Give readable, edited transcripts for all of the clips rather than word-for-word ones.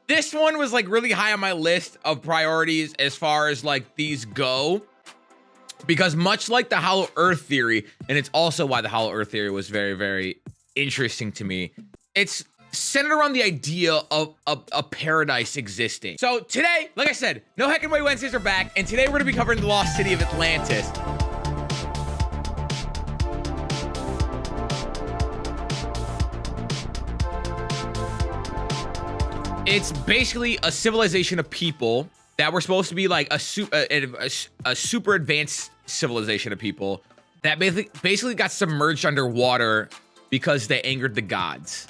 This one was like really high on my list of priorities as far as like these go, because much like the Hollow Earth theory, and it's also why the Hollow Earth theory was very, very interesting to me, it's centered around the idea of a paradise existing. So today, like I said, No Heckin Way Wednesdays are back, and today we're gonna be covering the Lost City of Atlantis. It's basically a civilization of people that were supposed to be like a super advanced civilization of people that basically got submerged underwater because they angered the gods.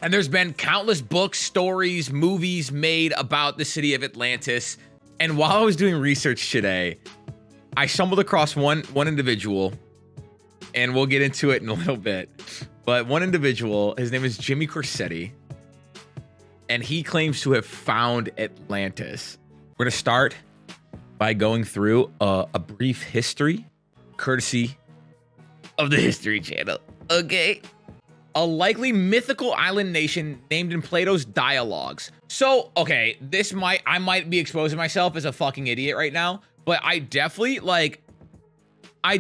And there's been countless books, stories, movies made about the city of Atlantis. And while I was doing research today, I stumbled across one individual, and we'll get into it in a little bit. But one individual, his name is Jimmy Corsetti, and he claims to have found Atlantis. We're gonna start by going through a brief history, courtesy of the History Channel. Okay. A likely mythical island nation named in Plato's dialogues. So, okay, I might be exposing myself as a fucking idiot right now, but I definitely, I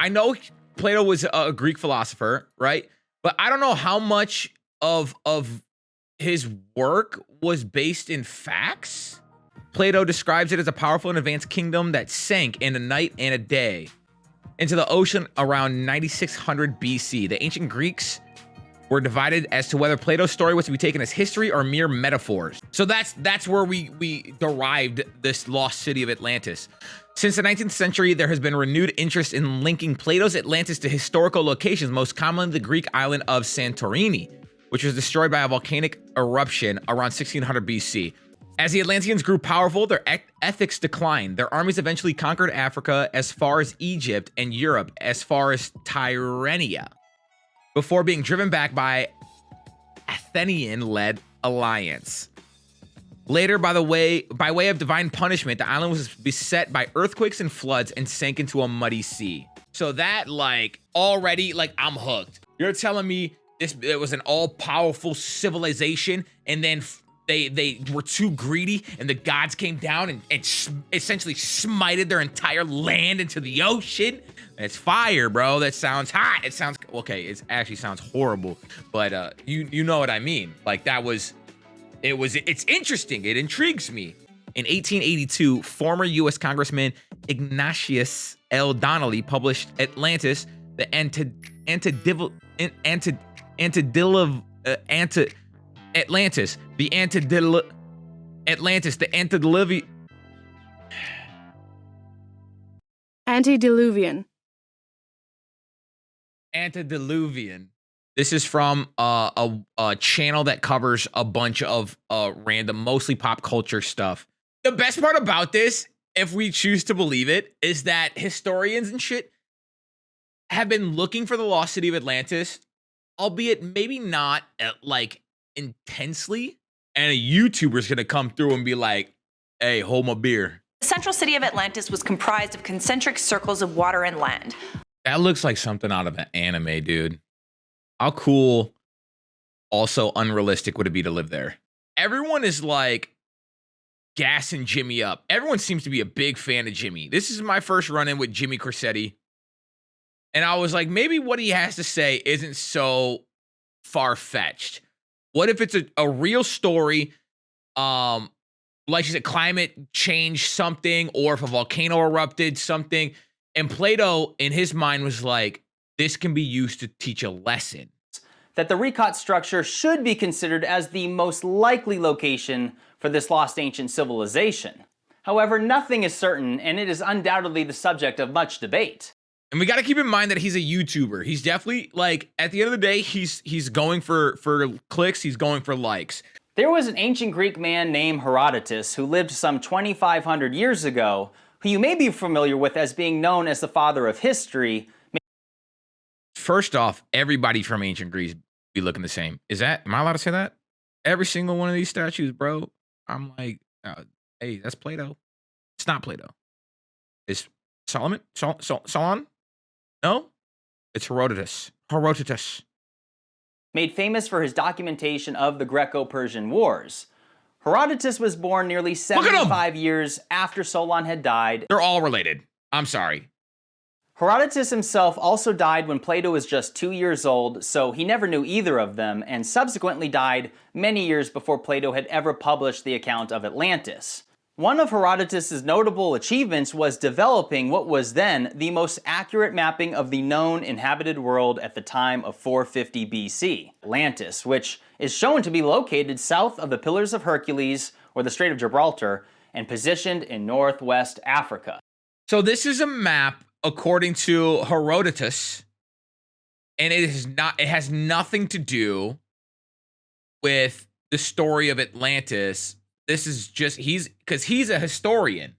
know Plato was a Greek philosopher, right? But I don't know how much of his work was based in facts. Plato describes it as a powerful and advanced kingdom that sank in a night and a day into the ocean around 9600 BC. The ancient Greeks were divided as to whether Plato's story was to be taken as history or mere metaphors. So that's where we derived this lost city of Atlantis. Since the 19th century, there has been renewed interest in linking Plato's Atlantis to historical locations, most commonly the Greek island of Santorini, which was destroyed by a volcanic eruption around 1600 BC. As the Atlanteans grew powerful, their ethics declined. Their armies eventually conquered Africa as far as Egypt and Europe as far as Tyrrhenia, before being driven back by Athenian-led alliance. Later, by way of divine punishment, the island was beset by earthquakes and floods and sank into a muddy sea. So that, already, I'm hooked. You're telling me it was an all-powerful civilization, and then they were too greedy, and the gods came down and essentially smited their entire land into the ocean? It's fire, bro. That sounds hot. It sounds okay. It actually sounds horrible, but you know what I mean. It's interesting. It intrigues me. In 1882, former U.S. Congressman Ignatius L. Donnelly published Atlantis, the Antediluvian. This is from a channel that covers a bunch of random, mostly pop culture stuff. The best part about this, if we choose to believe it, is that historians and shit have been looking for the lost city of Atlantis, albeit maybe not intensely. And a YouTuber's gonna come through and be like, "Hey, hold my beer." The central city of Atlantis was comprised of concentric circles of water and land. That looks like something out of an anime, dude. How cool, also unrealistic would it be to live there? Everyone is gassing Jimmy up. Everyone seems to be a big fan of Jimmy. This is my first run-in with Jimmy Corsetti. And I was like, maybe what he has to say isn't so far-fetched. What if it's a real story, like you said, climate change something, or if a volcano erupted something, and Plato, in his mind, was like, this can be used to teach a lesson. That the Recot structure should be considered as the most likely location for this lost ancient civilization. However, nothing is certain, and it is undoubtedly the subject of much debate. And we got to keep in mind that he's a YouTuber. He's definitely, at the end of the day, he's going for clicks, he's going for likes. There was an ancient Greek man named Herodotus who lived some 2,500 years ago, who you may be familiar with as being known as the father of history. First off, everybody from ancient Greece be looking the same. Am I allowed to say that? Every single one of these statues, bro. I'm like, hey, that's Plato. It's not Plato. It's Solomon? Solon? No? It's Herodotus. Herodotus. Made famous for his documentation of the Greco-Persian Wars. Herodotus was born nearly 75 years after Solon had died. They're all related. I'm sorry. Herodotus himself also died when Plato was just 2 years old, so he never knew either of them, and subsequently died many years before Plato had ever published the account of Atlantis. One of Herodotus' notable achievements was developing what was then the most accurate mapping of the known inhabited world at the time of 450 BC, Atlantis, which is shown to be located south of the Pillars of Hercules, or the Strait of Gibraltar, and positioned in northwest Africa. So this is a map according to Herodotus, and it has nothing to do with the story of Atlantis. This is just because he's a historian.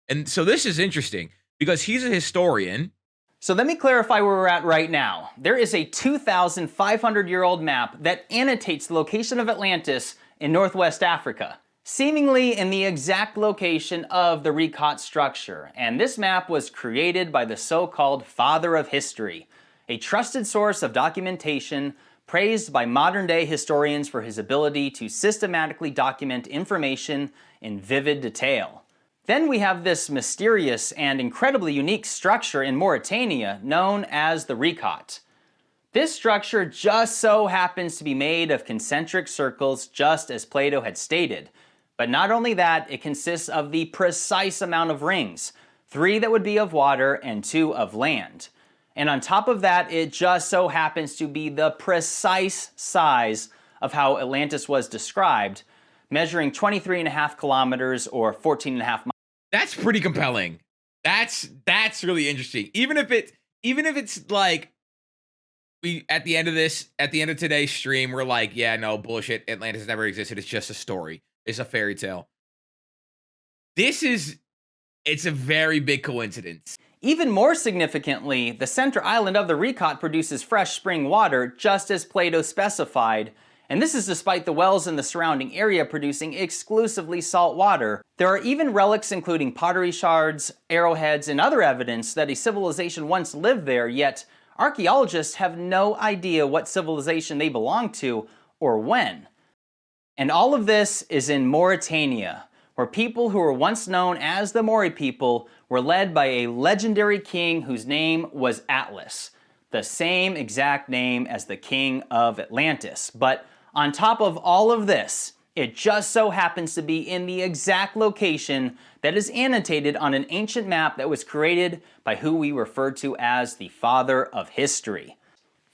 And so this is interesting because he's a historian. So let me clarify where we're at right now. There is a 2,500-year-old map that annotates the location of Atlantis in northwest Africa, seemingly in the exact location of the Recot structure. And this map was created by the so-called Father of History, a trusted source of documentation praised by modern-day historians for his ability to systematically document information in vivid detail. Then we have this mysterious and incredibly unique structure in Mauritania known as the Recot. This structure just so happens to be made of concentric circles, just as Plato had stated. But not only that, it consists of the precise amount of rings, 3 that would be of water and 2 of land. And on top of that, it just so happens to be the precise size of how Atlantis was described, measuring 23.5 kilometers or 14.5 miles. That's pretty compelling. That's really interesting. Even if it's like we at the end of today's stream, we're like, yeah, no bullshit. Atlantis never existed. It's just a story. It's a fairy tale. It's a very big coincidence. Even more significantly, the center island of the Recot produces fresh spring water, just as Plato specified, and this is despite the wells in the surrounding area producing exclusively salt water. There are even relics including pottery shards, arrowheads, and other evidence that a civilization once lived there, yet archaeologists have no idea what civilization they belong to or when. And all of this is in Mauritania, where people who were once known as the Mori people were led by a legendary king whose name was Atlas, the same exact name as the king of Atlantis. But on top of all of this, it just so happens to be in the exact location that is annotated on an ancient map that was created by who we refer to as the Father of History.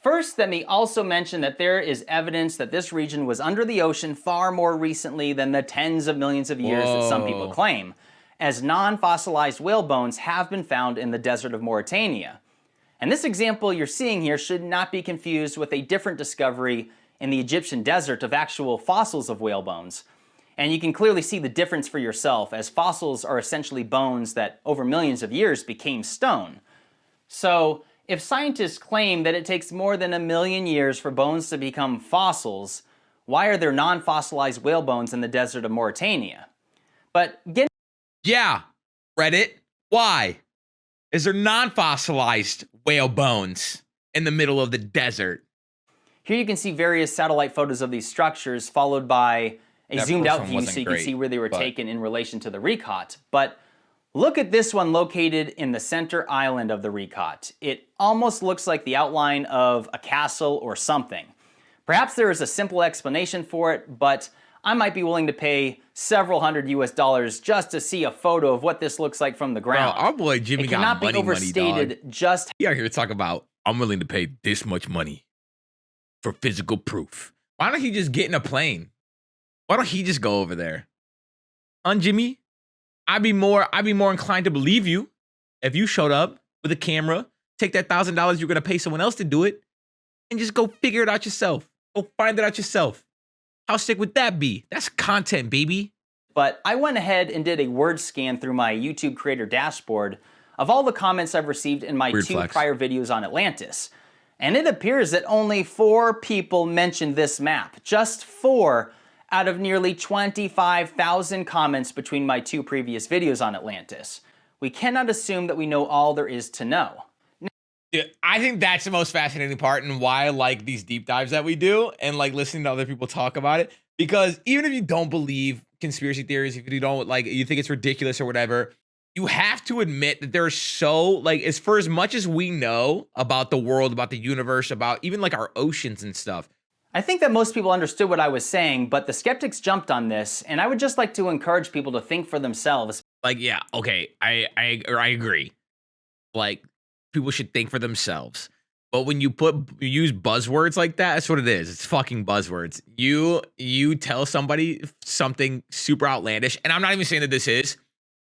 First, let me also mention that there is evidence that this region was under the ocean far more recently than the tens of millions of years that some people claim, as non-fossilized whale bones have been found in the desert of Mauritania. And this example you're seeing here should not be confused with a different discovery in the Egyptian desert of actual fossils of whale bones. And you can clearly see the difference for yourself, as fossils are essentially bones that over millions of years became stone. So, if scientists claim that it takes more than 1 million years for bones to become fossils, why are there non-fossilized whale bones in the desert of Mauritania? But yeah, Reddit, why is there non-fossilized whale bones in the middle of the desert? Here you can see various satellite photos of these structures, followed by a zoomed out view so you can see where they were taken in relation to the Recot. But look at this one located in the center island of the Recot. It almost looks like the outline of a castle or something. Perhaps there is a simple explanation for it, but I might be willing to pay several $100 US just to see a photo of what this looks like from the ground. Bro, our boy Jimmy got money, overstated dog. Just he out here to talk about, I'm willing to pay this much money for physical proof. Why don't he just get in a plane? Why don't he just go over there? Jimmy? I'd be more inclined to believe you if you showed up with a camera, take that $1,000 you're gonna pay someone else to do it, and just go figure it out yourself. Go find it out yourself. How sick would that be? That's content, baby. But I went ahead and did a word scan through my YouTube creator dashboard of all the comments I've received in my prior videos on Atlantis. And it appears that only 4 people mentioned this map. Just 4 out of nearly 25,000 comments between my 2 previous videos on Atlantis. We cannot assume that we know all there is to know. Dude, I think that's the most fascinating part and why I like these deep dives that we do and like listening to other people talk about it. Because even if you don't believe conspiracy theories, if you don't like, you think it's ridiculous or whatever, you have to admit that there's so like, as for as much as we know about the world, about the universe, about even like our oceans and stuff. I think that most people understood what I was saying, but the skeptics jumped on this, and I would just like to encourage people to think for themselves. Like, yeah, okay, I agree. Like, people should think for themselves. But when you use buzzwords like that, that's what it is. It's fucking buzzwords. You tell somebody something super outlandish, and I'm not even saying that this is.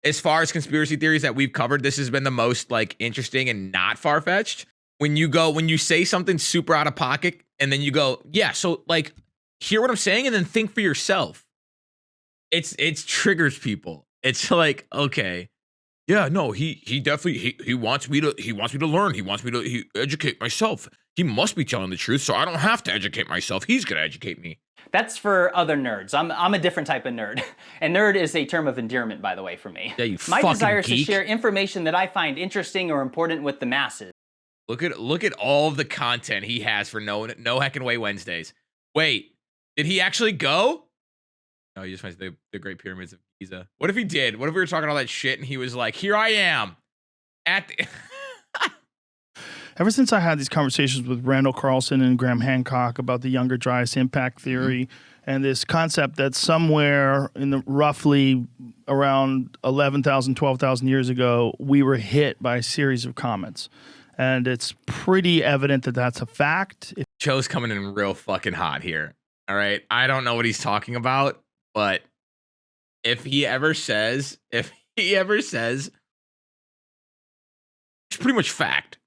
As far as conspiracy theories that we've covered, this has been the most like interesting and not far-fetched. When you say something super out of pocket, and then you go, yeah, so like, hear what I'm saying, and then think for yourself. It triggers people. It's like, okay, yeah, no, he definitely he wants me to learn. He wants me to educate myself. He must be telling the truth, so I don't have to educate myself. He's gonna educate me. That's for other nerds. I'm a different type of nerd. And nerd is a term of endearment, by the way, for me. Yeah, you My fucking desire is to geek. share information that I find interesting or important with the masses. Look at all of the content he has for No Heckin Way Wednesdays. Wait, did he actually go? No, he just went to the Great Pyramids of Giza. What if he did? What if we were talking all that shit and he was like, here I am at the Ever since I had these conversations with Randall Carlson and Graham Hancock about the Younger Dryas impact theory and this concept that somewhere in the roughly around 11,000, 12,000 years ago, we were hit by a series of comets. And it's pretty evident that that's a fact. Joe's coming in real fucking hot here. All right. I don't know what he's talking about, but if he ever says it's pretty much fact.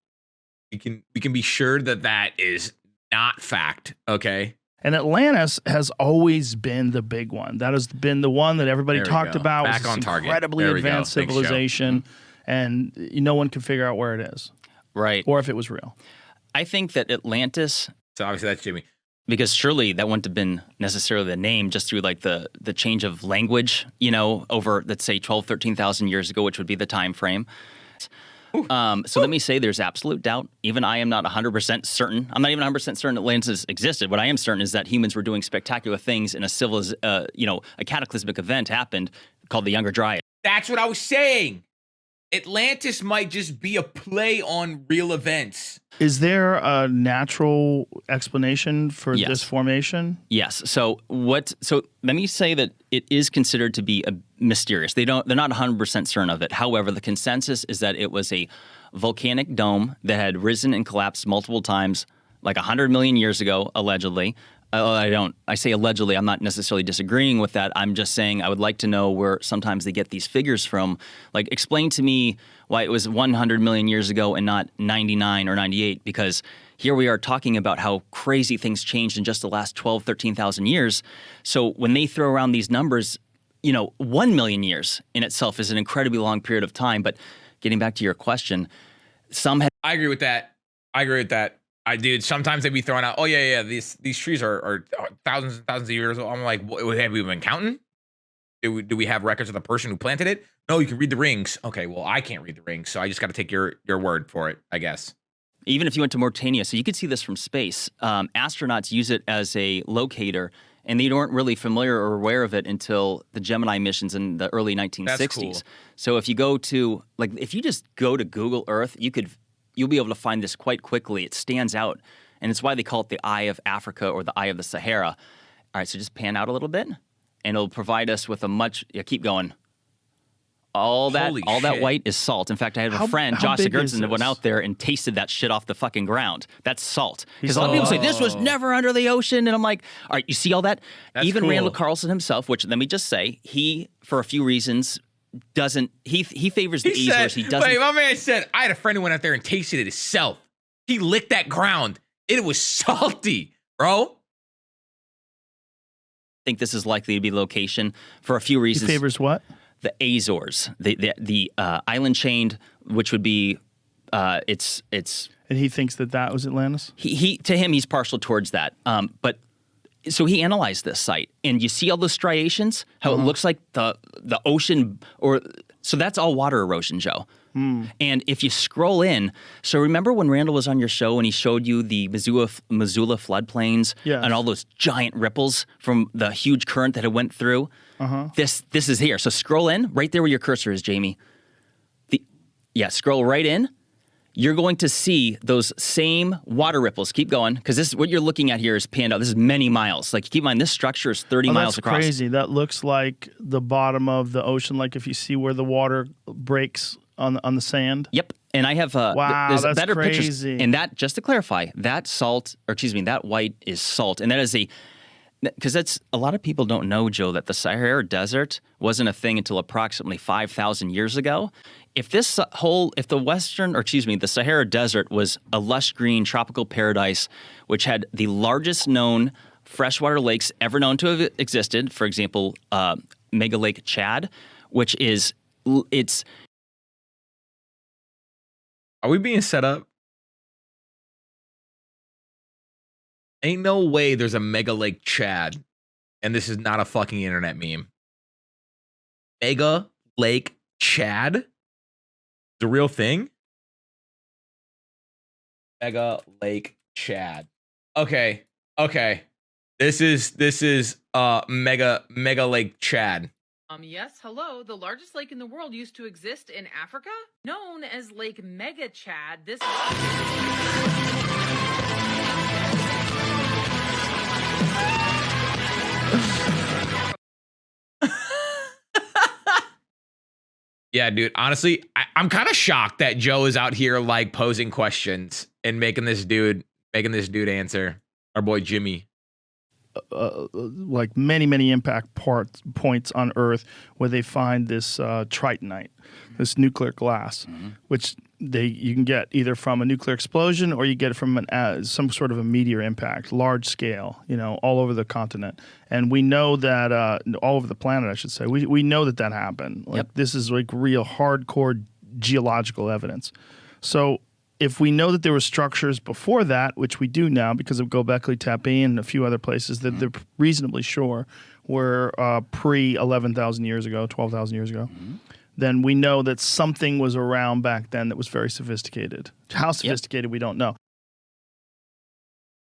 We can be sure that is not fact, okay? And Atlantis has always been the big one. That has been the one that everybody talked about. Back was on this target. incredibly There we go. advanced Thanks, Joe. civilization, and no one can figure out where it is. Right. Or if it was real. I think that Atlantis, So obviously that's Jimmy. because surely that wouldn't have been necessarily the name just through like the change of language, over, let's say, 12, 13,000 years ago, which would be the time frame. So let me say there's absolute doubt. Even I am not 100% certain. I'm not even 100% certain Atlantis existed. What I am certain is that humans were doing spectacular things and a cataclysmic event happened called the Younger Dryas. That's what I was saying. Atlantis might just be a play on real events. Is there a natural explanation for Yes. this formation? Yes. So let me say that it is considered to be mysterious. They're not 100% certain of it. However, the consensus is that it was a volcanic dome that had risen and collapsed multiple times, like 100 million years ago, allegedly. I say allegedly. I'm not necessarily disagreeing with that. I'm just saying I would like to know where sometimes they get these figures from. Like, explain to me why it was 100 million years ago and not 99 or 98, because here we are talking about how crazy things changed in just the last 12, 13,000 years. So when they throw around these numbers, 1 million years in itself is an incredibly long period of time. But getting back to your question, I agree with that. Dude, sometimes they'd be throwing out, oh yeah, these trees are thousands and thousands of years old. I'm like, have we been counting? Do we have records of the person who planted it? No, you can read the rings. Okay, well, I can't read the rings, so I just got to take your word for it, I guess. Even if you went to Mauritania, so you could see this from space. Astronauts use it as a locator, and they weren't really familiar or aware of it until the Gemini missions in the early 1960s. That's cool. So if you go to, if you just go to Google Earth, you'll be able to find this quite quickly. It stands out, and it's why they call it the Eye of Africa or the Eye of the Sahara. All right, so just pan out a little bit, and it'll provide us with keep going. All that white is salt. In fact, I had a friend, Josh big is Sigurdsson, that went this? out there and tasted that shit off the fucking ground. That's salt. Because a lot of people say, this was never under the ocean. And I'm like, all right, you see all that? That's Even cool. Randall Carlson himself, which let me just say, he, for a few reasons, doesn't, he favors the Azores. He doesn't. Wait, my man said, I had a friend who went out there and tasted it himself. He licked that ground. It was salty, bro. think this is likely to be the location for a few He reasons. favors what? The Azores, the island chain, which would be it's And he thinks that was Atlantis? he to him he's partial towards that. But so he analyzed this site, and you see all those striations, how it looks like the ocean, or So that's all water erosion, Joe. And if you scroll in, so remember when Randall was on your show and he showed you the Missoula floodplains and all those giant ripples from the huge current that it went through? This is here. So scroll in, right there where your cursor is, Jamie. Scroll right in. You're going to see those same water ripples. Keep going, because this what you're looking at here is panned out. This is many miles. Like, keep in mind, this structure is 30 miles across. That's crazy. That looks like the bottom of the ocean, like if you see where the water breaks on the sand. Yep. And I have wow, there's better crazy. pictures. And that, just to clarify, that white is salt, and that is because that's a lot of people don't know, Joe, that the Sahara Desert wasn't a thing until approximately 5,000 years ago. If the Sahara Desert was a lush green tropical paradise, which had the largest known freshwater lakes ever known to have existed, for example, Mega Lake Chad, which is Are we being set up? Ain't no way there's a Mega Lake Chad, and this is not a fucking internet meme. Mega Lake Chad? The real thing? Mega Lake Chad. Okay. This is Mega Lake Chad. Yes, hello. The largest lake in the world used to exist in Africa, known as Lake Mega Chad. This Yeah, dude. Honestly, I'm kind of shocked that Joe is out here like posing questions and making this dude answer. Our boy Jimmy. Like many impact points on Earth where they find this tritonite, this nuclear glass, which you can get either from a nuclear explosion or you get it from some sort of a meteor impact, large scale, all over the continent. And we know that all over the planet, I should say. We know that happened. Like this is like real hardcore geological evidence. So if we know that there were structures before that, which we do now because of Göbekli Tepe and a few other places that they're reasonably sure were pre-11,000 years ago, 12,000 years ago, then we know that something was around back then that was very sophisticated. How sophisticated, we don't know.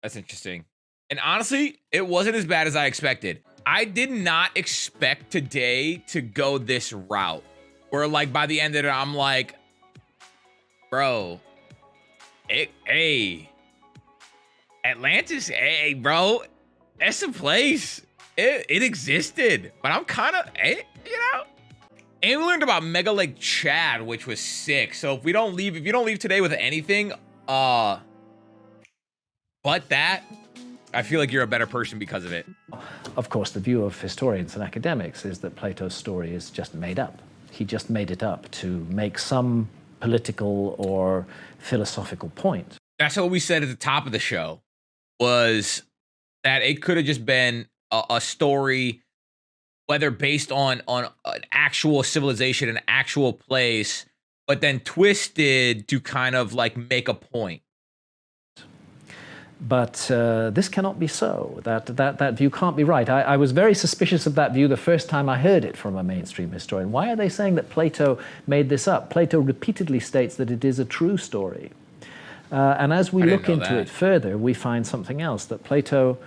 That's interesting. And honestly, it wasn't as bad as I expected. I did not expect today to go this route, where like by the end of it, I'm like, bro, hey, Atlantis, hey, bro, that's a place. It existed, but I'm kind of, And we learned about Mega Lake Chad, which was sick. So if you don't leave today with anything, but that, I feel like you're a better person because of it. Of course, the view of historians and academics is that Plato's story is just made up. He just made it up to make some political or philosophical point. That's what we said at the top of the show, was that it could have just been a story, whether based on an actual civilization, an actual place, but then twisted to kind of like make a point. But this cannot be so. That view can't be right. I was very suspicious of that view the first time I heard it from a mainstream historian. Why are they saying that Plato made this up? Plato repeatedly states that it is a true story. And as we look into it further, we find something else, that Plato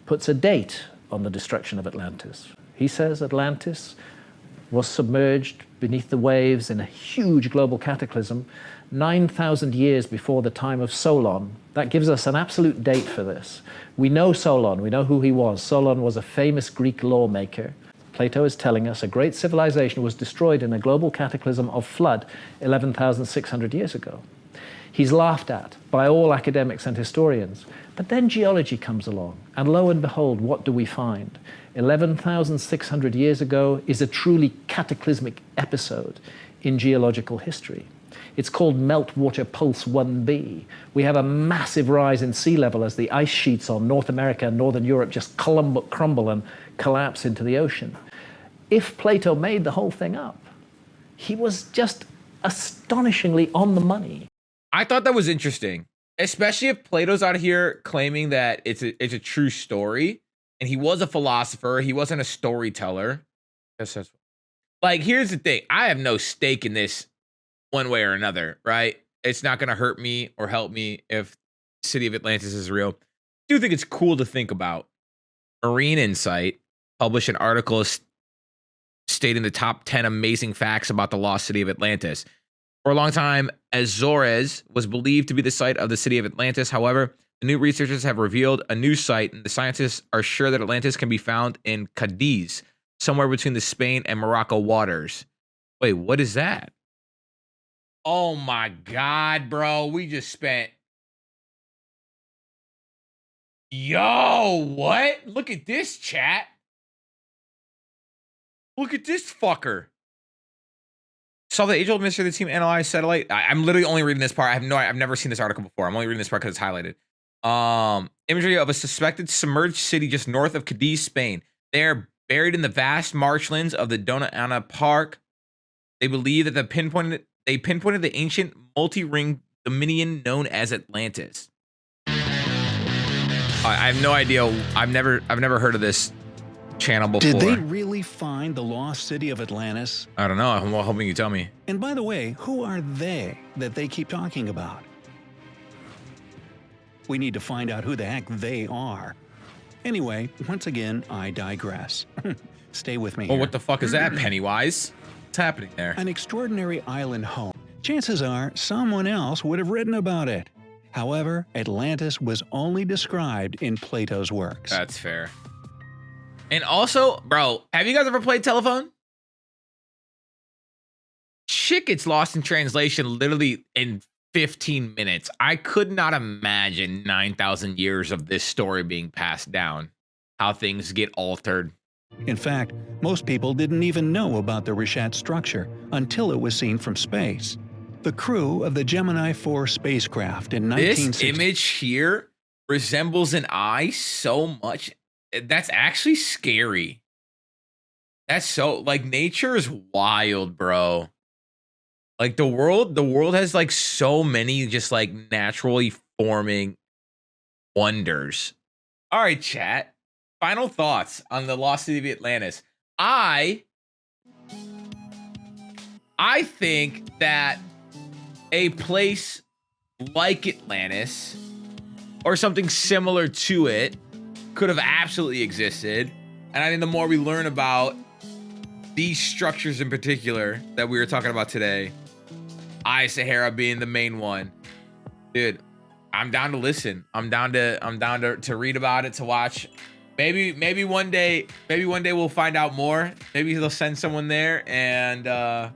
puts a date on the destruction of Atlantis. He says Atlantis was submerged beneath the waves in a huge global cataclysm 9,000 years before the time of Solon. That gives us an absolute date for this. We know Solon, we know who he was. Solon was a famous Greek lawmaker. Plato is telling us a great civilization was destroyed in a global cataclysm of flood 11,600 years ago. He's laughed at by all academics and historians. But then geology comes along, and lo and behold, what do we find? 11,600 years ago is a truly cataclysmic episode in geological history. It's called Meltwater Pulse 1b. We have a massive rise in sea level as the ice sheets on North America and Northern Europe just crumble and collapse into the ocean. If Plato made the whole thing up, he was just astonishingly on the money. I thought that was interesting, especially if Plato's out here claiming that it's a true story, and he was a philosopher, he wasn't a storyteller. like, here's the thing. I have no stake in this one way or another, right? It's not going to hurt me or help me if City of Atlantis is real. I do think it's cool to think about. Marine Insight published an article stating the top 10 amazing facts about the lost city of Atlantis. For a long time, Azores was believed to be the site of the city of Atlantis. However, the new researchers have revealed a new site, and the scientists are sure that Atlantis can be found in Cadiz, somewhere between the Spain and Morocco waters. Wait, what is that? Oh my God, bro. We just spent... Yo, what? Look at this, chat. Look at this fucker. Saw the age-old mystery of the team analyzed satellite. I'm literally only reading this part. I've never seen this article before. I'm only reading this part because it's highlighted. Imagery of a suspected submerged city just north of Cadiz, Spain. They're buried in the vast marshlands of the Dona Ana Park. They believe that they pinpointed the ancient multi-ring dominion known as Atlantis. I have no idea. I've never heard of this channel before. Did they really find the lost city of Atlantis? I don't know. I'm hoping you tell me. And by the way, who are they that they keep talking about? We need to find out who the heck they are. Anyway, once again, I digress. Stay with me Well, here. what the fuck is that, Pennywise? What's happening there? An extraordinary island home. Chances are someone else would have written about it. However, Atlantis was only described in Plato's works. That's fair. And also, bro, have you guys ever played telephone? Shit gets lost in translation literally in 15 minutes. I could not imagine 9,000 years of this story being passed down. How things get altered. In fact, most people didn't even know about the Rishat structure until it was seen from space. The crew of the Gemini 4 spacecraft in 1960... This image here resembles an eye so much. That's actually scary. That's so, like, nature is wild, bro. Like, the world has, like, so many just, like, naturally forming wonders. All right, chat. Final thoughts on the Lost City of Atlantis. I think that a place like Atlantis or something similar to it could have absolutely existed. And I think the more we learn about these structures in particular that we were talking about today, Sahara being the main one, dude, I'm down to listen. I'm down to read about it, to watch. Maybe one day we'll find out more. Maybe they'll send someone there and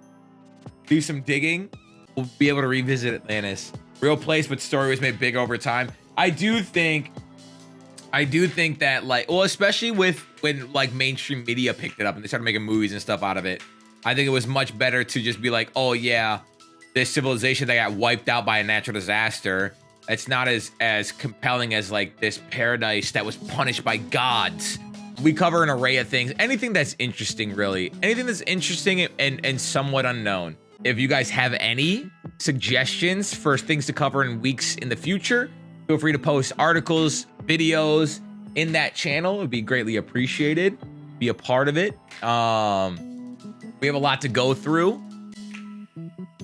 do some digging. We'll be able to revisit Atlantis. Real place, but story was made big over time. I do think that, like, well, especially when like mainstream media picked it up and they started making movies and stuff out of it, I think it was much better to just be like, oh yeah, this civilization that got wiped out by a natural disaster, it's not as compelling as like this paradise that was punished by gods. We cover an array of things, anything that's interesting, really, anything that's interesting and somewhat unknown. If you guys have any suggestions for things to cover in weeks in the future, feel free to post articles, videos in that channel. It would be greatly appreciated. Be a part of it. We have a lot to go through,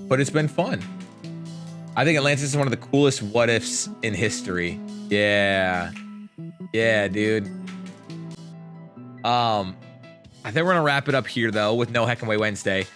but it's been fun. I think Atlantis is one of the coolest what ifs in history. Yeah, dude. I think we're gonna wrap it up here though with No Heckin Way Wednesday.